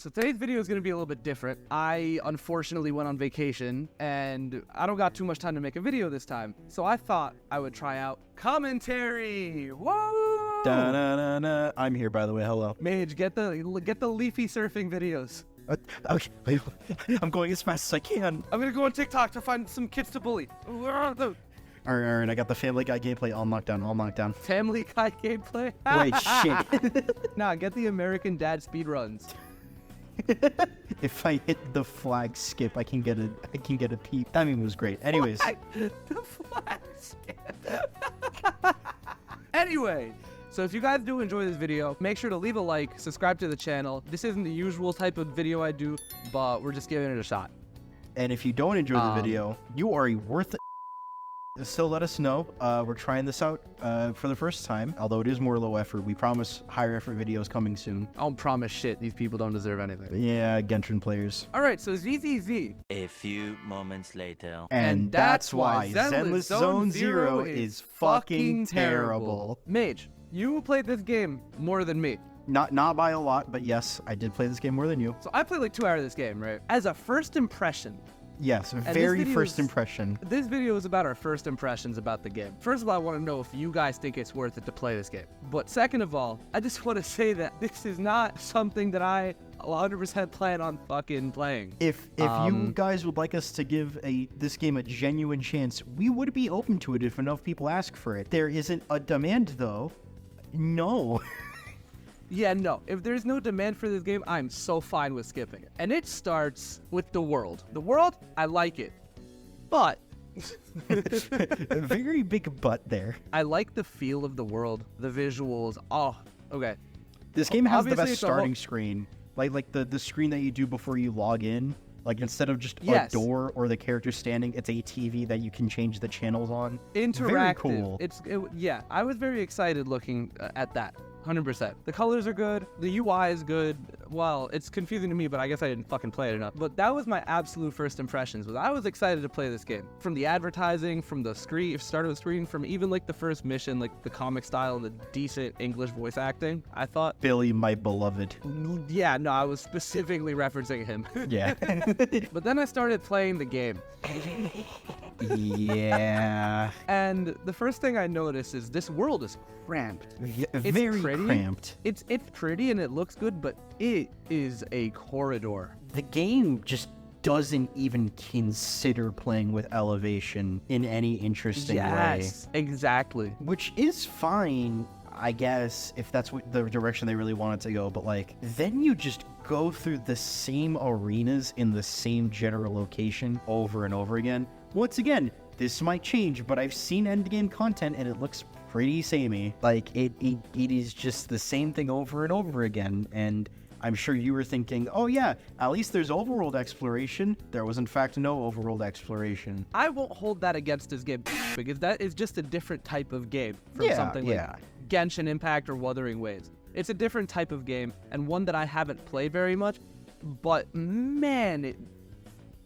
So today's video is going to be a little bit different. I unfortunately went on vacation and I don't got too much time to make a video this time. So I thought I would try out commentary. Whoa! Da-na-na-na. I'm here, by the way. Hello. Mage, get the leafy surfing videos. Okay, wait, I'm going as fast as I can. I'm going to go on TikTok to find some kids to bully. All right, I got the Family Guy gameplay all knocked down. Family Guy gameplay? Wait, shit. Nah, get the American Dad speedruns. If I hit the flag skip, I can get a peep. That meme was great. Anyways. The flag skip. Anyway, so if you guys do enjoy this video, make sure to leave a like, subscribe to the channel. This isn't the usual type of video I do, but we're just giving it a shot. And if you don't enjoy the video, you are a worth it. So let us know. We're trying this out for the first time, although it is more low effort. We promise higher effort videos coming soon. I don't promise shit. These people don't deserve anything. Yeah, Genshin players. All right, so ZZZ. A few moments later. And that's why Zenless Zone Zero is fucking terrible. Mage, you played this game more than me. Not by a lot, but yes, I did play this game more than you. So I played like 2 hours of this game, right? As a first impression. Yes, very first impression. This video is about our first impressions about the game. First of all, I want to know if you guys think it's worth it to play this game. But second of all, I just want to say that this is not something that I 100% plan on fucking playing. If you guys would like us to give this game a genuine chance, we would be open to it if enough people ask for it. There isn't a demand though. No. Yeah, no. If there's no demand for this game, I'm so fine with skipping it. And it starts with the world. The world, I like it. But a very big butt there. I like the feel of the world, the visuals. Oh, okay. This game has the Obviously, best starting screen. Like the screen that you do before you log in. Like instead of just Yes. a door or the character standing, it's a TV that you can change the channels on. Interactive. Very cool. Yeah, I was very excited looking at that. 100%. The colors are good. The UI is good. Well, it's confusing to me, but I guess I didn't fucking play it enough. But that was my absolute first impressions. I was excited to play this game. From the advertising, from the start of the screen, from even like the first mission, like the comic style and the decent English voice acting. I thought, Billy, my beloved. yeah, no, I was specifically referencing him. Yeah. But then I started playing the game. Yeah. And the first thing I noticed is this world is cramped. It's Very pretty. cramped. It's pretty and it looks good, but it is a corridor. The game just doesn't even consider playing with elevation in any interesting way. Yes, exactly. Which is fine, I guess, if that's what the direction they really wanted to go, but like, then you just go through the same arenas in the same general location over and over again. Once again, this might change, but I've seen endgame content and it looks pretty samey. Like, it is just the same thing over and over again, and I'm sure you were thinking, oh yeah, at least there's overworld exploration. There was in fact no overworld exploration. I won't hold that against this game because that is just a different type of game from something like Genshin Impact or Wuthering Waves. It's a different type of game and one that I haven't played very much, but man, it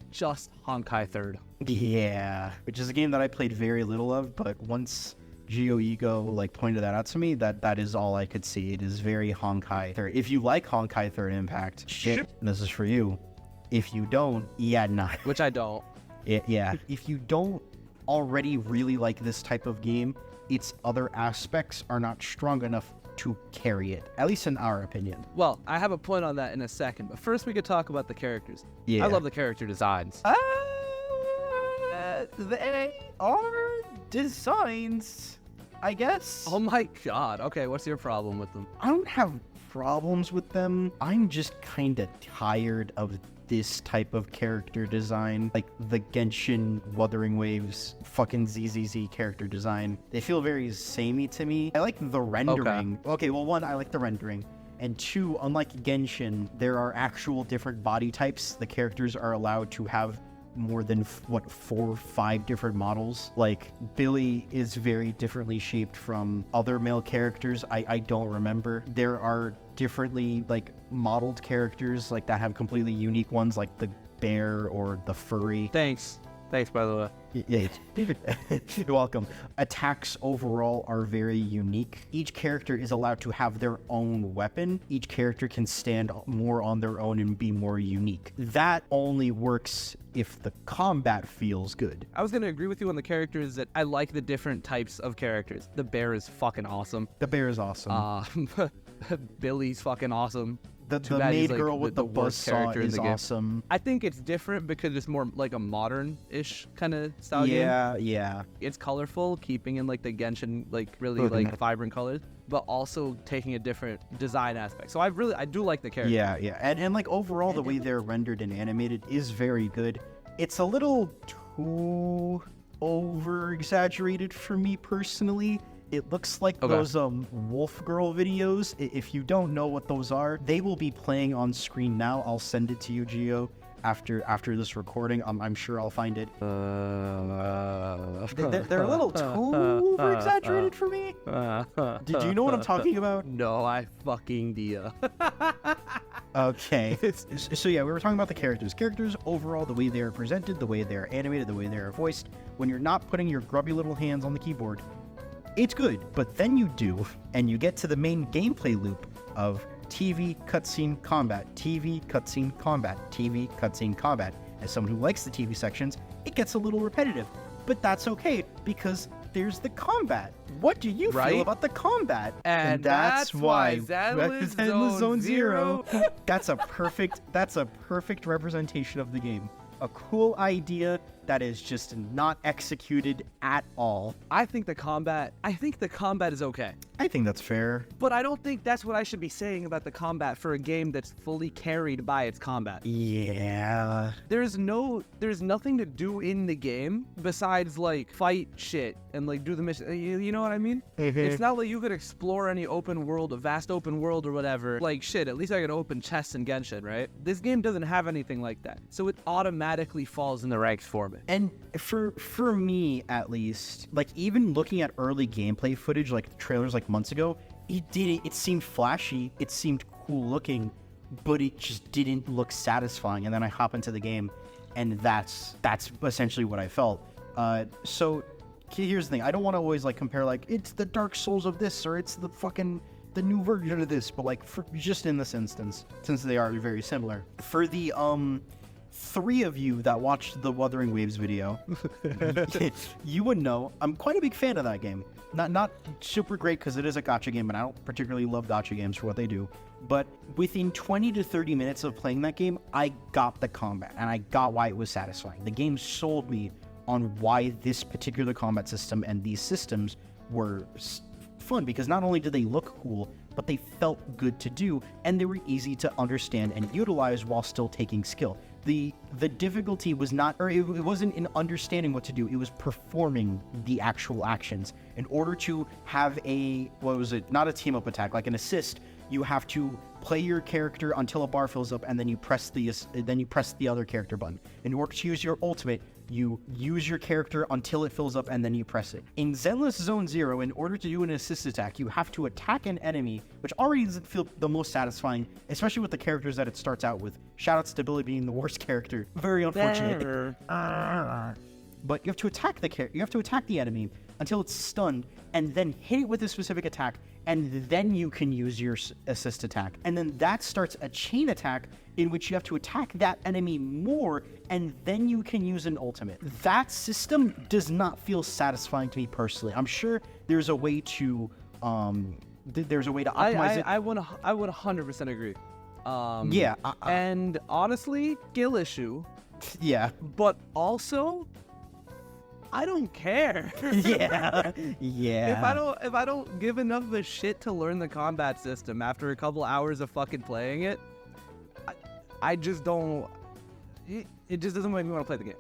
just Honkai third. Yeah, which is a game that I played very little of, but once GeoEgo like pointed that out to me, that is all I could see. It is very Honkai third. If you like Honkai third Impact, shit, this is for you. If you don't, yeah, nah. Which I don't. Yeah. If you don't already really like this type of game, its other aspects are not strong enough to carry it, at least in our opinion. Well, I have a point on that in a second, but first we could talk about the characters. Yeah. I love the character designs. They are designs, I guess. Oh my god. Okay, what's your problem with them? I don't have problems with them. I'm just kind of tired of this type of character design, like the Genshin Wuthering Waves fucking ZZZ character design. They feel very samey to me. I like the rendering. Okay, well, one, I like the rendering. And two, unlike Genshin, there are actual different body types. The characters are allowed to have more than 4 or 5 different models. Like, Billy is very differently shaped from other male characters. I don't remember. There are differently like modeled characters like that have completely unique ones, like the bear or the furry. Thanks. Thanks, by the way. Yeah, you're welcome. Attacks overall are very unique. Each character is allowed to have their own weapon. Each character can stand more on their own and be more unique. That only works if the combat feels good. I was going to agree with you on the characters that I like the different types of characters. The bear is fucking awesome. The bear is awesome. Billy's fucking awesome. The Too bad he's, maid girl with the worst buzzsaw character in is the game. awesome. I think it's different because it's more like a modern-ish kind of style game. Yeah. It's colorful, keeping in like the Genshin like really like vibrant colors, but also taking a different design aspect. So I do like the character. Yeah. And like overall the way they're rendered and animated is very good. It's a little too over exaggerated for me personally. It looks like those Wolf Girl videos. If you don't know what those are, they will be playing on screen now. I'll send it to you, Gio, after this recording. I'm sure I'll find it. They're a little too over exaggerated for me. Do you know what I'm talking about? No, I fucking do. Okay. So yeah, we were talking about the characters. Characters overall, the way they're presented, the way they're animated, the way they're voiced. When you're not putting your grubby little hands on the keyboard, it's good, but then you do, and you get to the main gameplay loop of TV, cutscene, combat, TV, cutscene, combat, TV, cutscene, combat. As someone who likes the TV sections, it gets a little repetitive, but that's okay, because there's the combat. What do you feel about the combat? And that's why Zenless Zone Zero. That's a perfect representation of the game. A cool idea that is just not executed at all. I think the combat is okay. I think that's fair. But I don't think that's what I should be saying about the combat for a game that's fully carried by its combat. Yeah. There's nothing to do in the game besides like fight shit and like do the mission. You know what I mean? It's not like you could explore any vast open world or whatever. Like shit, at least I could open chests in Genshin, right? This game doesn't have anything like that. So it automatically falls in the ranks for me. And for me, at least, like even looking at early gameplay footage, like trailers like months ago, it seemed flashy, it seemed cool looking, but it just didn't look satisfying. And then I hop into the game, and that's essentially what I felt. So here's the thing: I don't want to always like compare like it's the Dark Souls of this or it's the new version of this, but like just in this instance, since they are very similar, for the three of you that watched the Wuthering Waves video, you would know I'm quite a big fan of that game. Not super great because it is a gacha game, and I don't particularly love gacha games for what they do. But within 20 to 30 minutes of playing that game, I got the combat, and I got why it was satisfying. The game sold me on why this particular combat system and these systems were fun, because not only did they look cool, but they felt good to do, and they were easy to understand and utilize while still taking skill. The difficulty was not, or it wasn't in understanding what to do, it was performing the actual actions. In order to have not a team up attack, like an assist, you have to play your character until a bar fills up, and then you press the other character button. In order to use your ultimate, you use your character until it fills up, and then you press it. In Zenless Zone Zero, in order to do an assist attack, you have to attack an enemy, which already doesn't feel the most satisfying, especially with the characters that it starts out with. Shoutouts to Billy being the worst character. Very unfortunate. But you have to attack the enemy until it's stunned, and then hit it with a specific attack, and then you can use your assist attack. And then that starts a chain attack in which you have to attack that enemy more, and then you can use an ultimate. That system does not feel satisfying to me personally. I'm sure there's a way to optimize it. I would 100% agree. And honestly, skill issue. Yeah. But also, I don't care. Yeah. If I don't give enough of a shit to learn the combat system after a couple hours of fucking playing it, I just don't. It just doesn't make me want to play the game.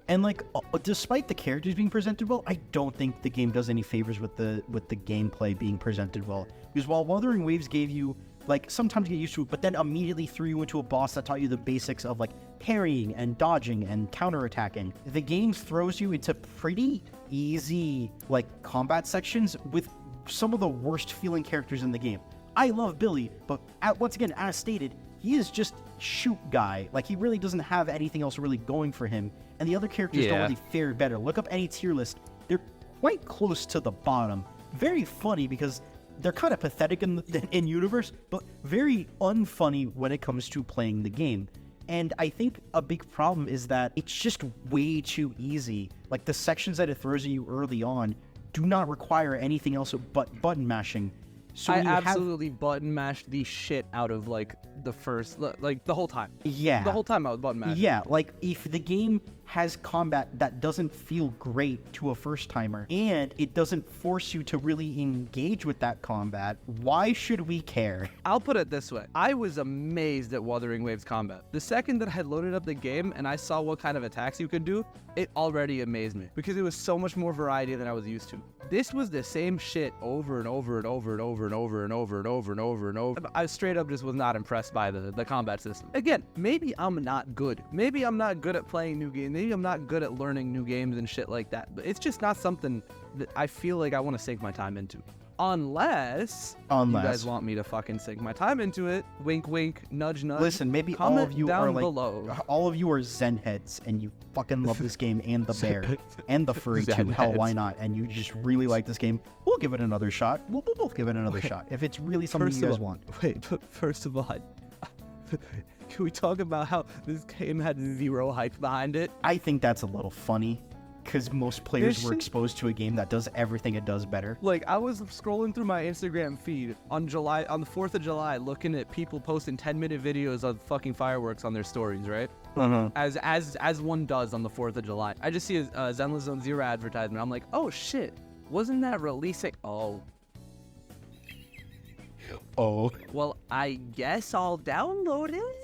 And like, despite the characters being presented well, I don't think the game does any favors with the gameplay being presented well. Because while Wuthering Waves gave you like sometimes get used to it, but then immediately threw you into a boss that taught you the basics of like parrying and dodging and counterattacking, the game throws you into pretty easy like combat sections with some of the worst feeling characters in the game. I love Billy, but once again, as stated, he is just shoot guy. Like, he really doesn't have anything else really going for him. And the other characters don't really fare better. Look up any tier list. They're quite close to the bottom. Very funny because they're kind of pathetic in universe, but very unfunny when it comes to playing the game. And I think a big problem is that it's just way too easy. Like, the sections that it throws at you early on do not require anything else but button mashing. So I absolutely button mashed the shit out of like the whole time. Yeah. The whole time I was button mashing. Yeah, like if the game has combat that doesn't feel great to a first timer and it doesn't force you to really engage with that combat, why should we care? I'll put it this way. I was amazed at Wuthering Waves combat. The second that I had loaded up the game and I saw what kind of attacks you could do, it already amazed me because it was so much more variety than I was used to. This was the same shit over and over and over and over and over and over and over and over and over. I straight up just was not impressed by the combat system. Again, maybe I'm not good. Maybe I'm not good at playing new games. Maybe I'm not good at learning new games and shit like that. But it's just not something that I feel like I want to sink my time into. Unless you guys want me to fucking sink my time into it. Wink, wink, nudge, nudge. Listen, maybe Comment all of you down are like, below. all of you are Zen heads and you fucking love this game and the bear and the furry too. Zen Hell, heads. why not? And you just really like this game. We'll give it another shot. We'll both give it another shot if it's really something you guys want. Wait, but first of all, can we talk about how this game had zero hype behind it? I think that's a little funny because most players were shit- exposed to a game that does everything it does better. Like, I was scrolling through my Instagram feed on the 4th of July, looking at people posting 10-minute videos of fucking fireworks on their stories, right? As one does on the 4th of July. I just see a Zenless Zone Zero advertisement. I'm like, oh shit, wasn't that releasing? Oh, well, I guess I'll download it.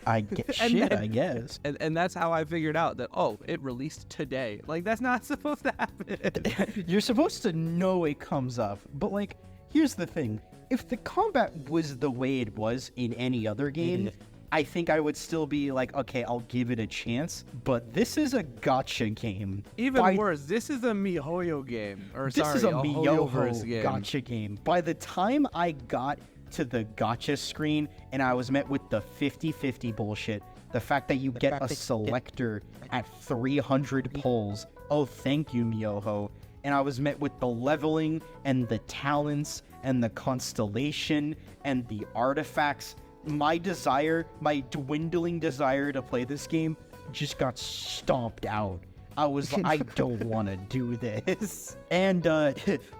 I guess. And that's how I figured out that, oh, it released today. Like, that's not supposed to happen. You're supposed to know it comes up, but like, here's the thing. If the combat was the way it was in any other game, I think I would still be like, okay, I'll give it a chance. But this is a gacha game. Even worse, this is a MiHoYo game. This is a HOYO-verse MiHoYo gacha game. By the time I got to the gacha screen and I was met with the 50-50 bullshit, the fact that you get a selector at 300 pulls. Oh, thank you, MiHoYo. And I was met with the leveling and the talents and the constellation and the artifacts. My dwindling desire to play this game just got stomped out. I was like, I don't want to do this. And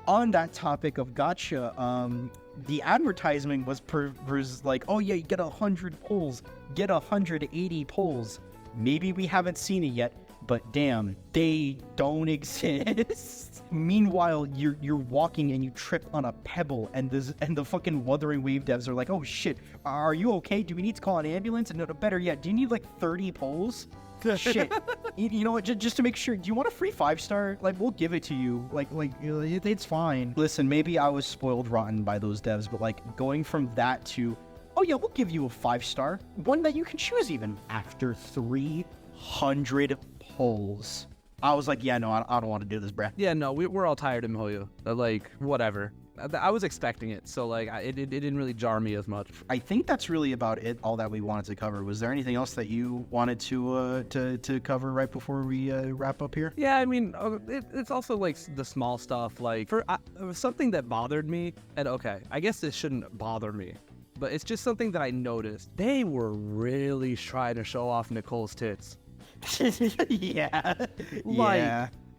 on that topic of gacha, the advertisement was like, oh yeah, you get 100 pulls, get 180 pulls. Maybe we haven't seen it yet, but damn, they don't exist. Meanwhile, you're walking and you trip on a pebble, and the fucking Wuthering Wave devs are like, oh shit, are you okay? Do we need to call an ambulance? And no, better yet, do you need like 30 pulls? Shit. You know what, just to make sure, do you want a free 5-star? Like, we'll give it to you. Like it's fine. Listen, maybe I was spoiled rotten by those devs, but like, going from that to, oh yeah, we'll give you a 5-star, one that you can choose even, after 300 pulls. I was like, yeah, no, I don't want to do this, bruh. Yeah, no, we're all tired of MiHoYo. Like, whatever. I was expecting it, so like, it didn't really jar me as much. I think that's really about it, all that we wanted to cover. Was there anything else that you wanted to cover right before we wrap up here? Yeah, I mean, it's also like the small stuff, like something that bothered me, and okay, I guess this shouldn't bother me, but it's just something that I noticed. They were really trying to show off Nicole's tits. Yeah.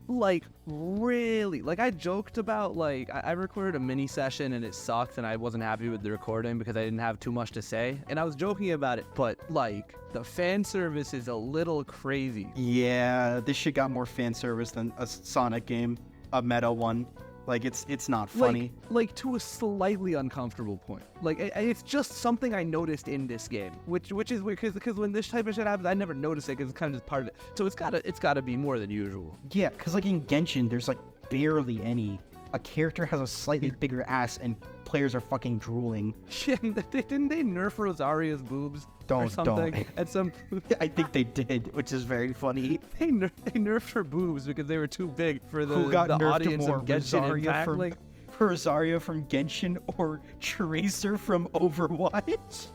Like, really? Like, I joked about, like, I recorded a mini session and it sucked and I wasn't happy with the recording because I didn't have too much to say. And I was joking about it, but, like, the fan service is a little crazy. Yeah, this shit got more fan service than a Sonic game, a meta one. Like, it's not funny. Like to a slightly uncomfortable point. Like, it's just something I noticed in this game, which is weird because when this type of shit happens, I never notice it because it's kind of just part of it. So it's gotta be more than usual. Yeah, because like in Genshin, there's like barely any. A character has a slightly bigger ass and players are fucking drooling. Shit, didn't they nerf Rosaria's boobs? Or something? Don't. At some, I think they did, which is very funny. They nerfed her boobs because they were too big for the nerfed audience more, of Genshin Impact. Rosaria from Genshin or Tracer from Overwatch?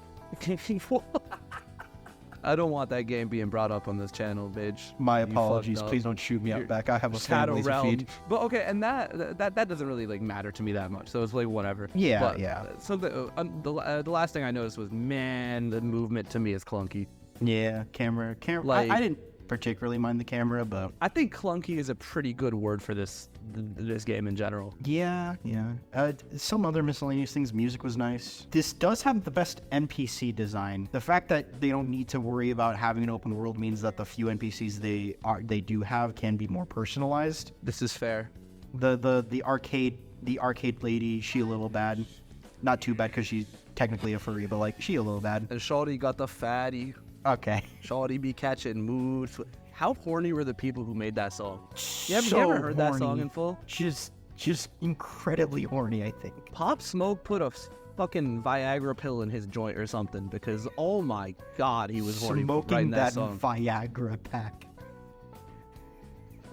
I don't want that game being brought up on this channel, bitch. My You apologies. fucked up. Please don't shoot me out back. I have a Shadow family to Realm. feed. But okay, and that doesn't really like matter to me that much. So it's like whatever. Yeah, But, yeah. So the last thing I noticed was, man, the movement to me is clunky. Yeah, camera. Like- I didn't particularly mind the camera, but I think clunky is a pretty good word for this game in general. yeah. Some other miscellaneous things. Music was nice. This does have the best NPC design. The fact that they don't need to worry about having an open world means that the few NPCs they do have can be more personalized. This is fair. The arcade lady, she a little bad. Not too bad because she's technically a furry, but like she a little bad. And Shorty got the fatty. Okay. Shorty be catching moods. How horny were the people who made that song? You So ever heard that song horny. in full? Just incredibly horny, I think. Pop Smoke put a fucking Viagra pill in his joint or something because, oh my god, he was horny Smoking writing that that song. Viagra pack.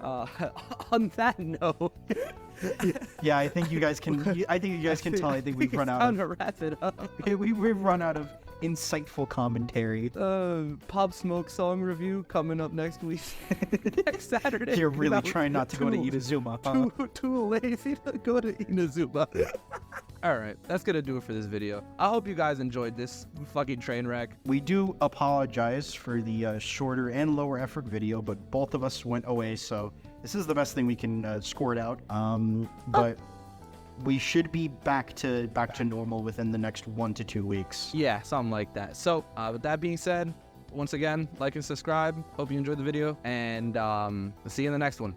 On that note, Yeah, I think you guys can. I think you guys can tell. I think we've run out time of. to wrap it up. We've run out of insightful commentary. Pop Smoke song review coming up next week. Next Saturday. You're really That was trying not to go to too- Inazuma, huh? Too lazy to go to Inazuma. Alright, that's gonna do it for this video. I hope you guys enjoyed this fucking train wreck. We do apologize for the shorter and lower effort video, but both of us went away, so this is the best thing we can score it out. But we should be back to normal within the next 1 to 2 weeks. Yeah, something like that. So, with that being said, once again, like and subscribe. Hope you enjoyed the video, and see you in the next one.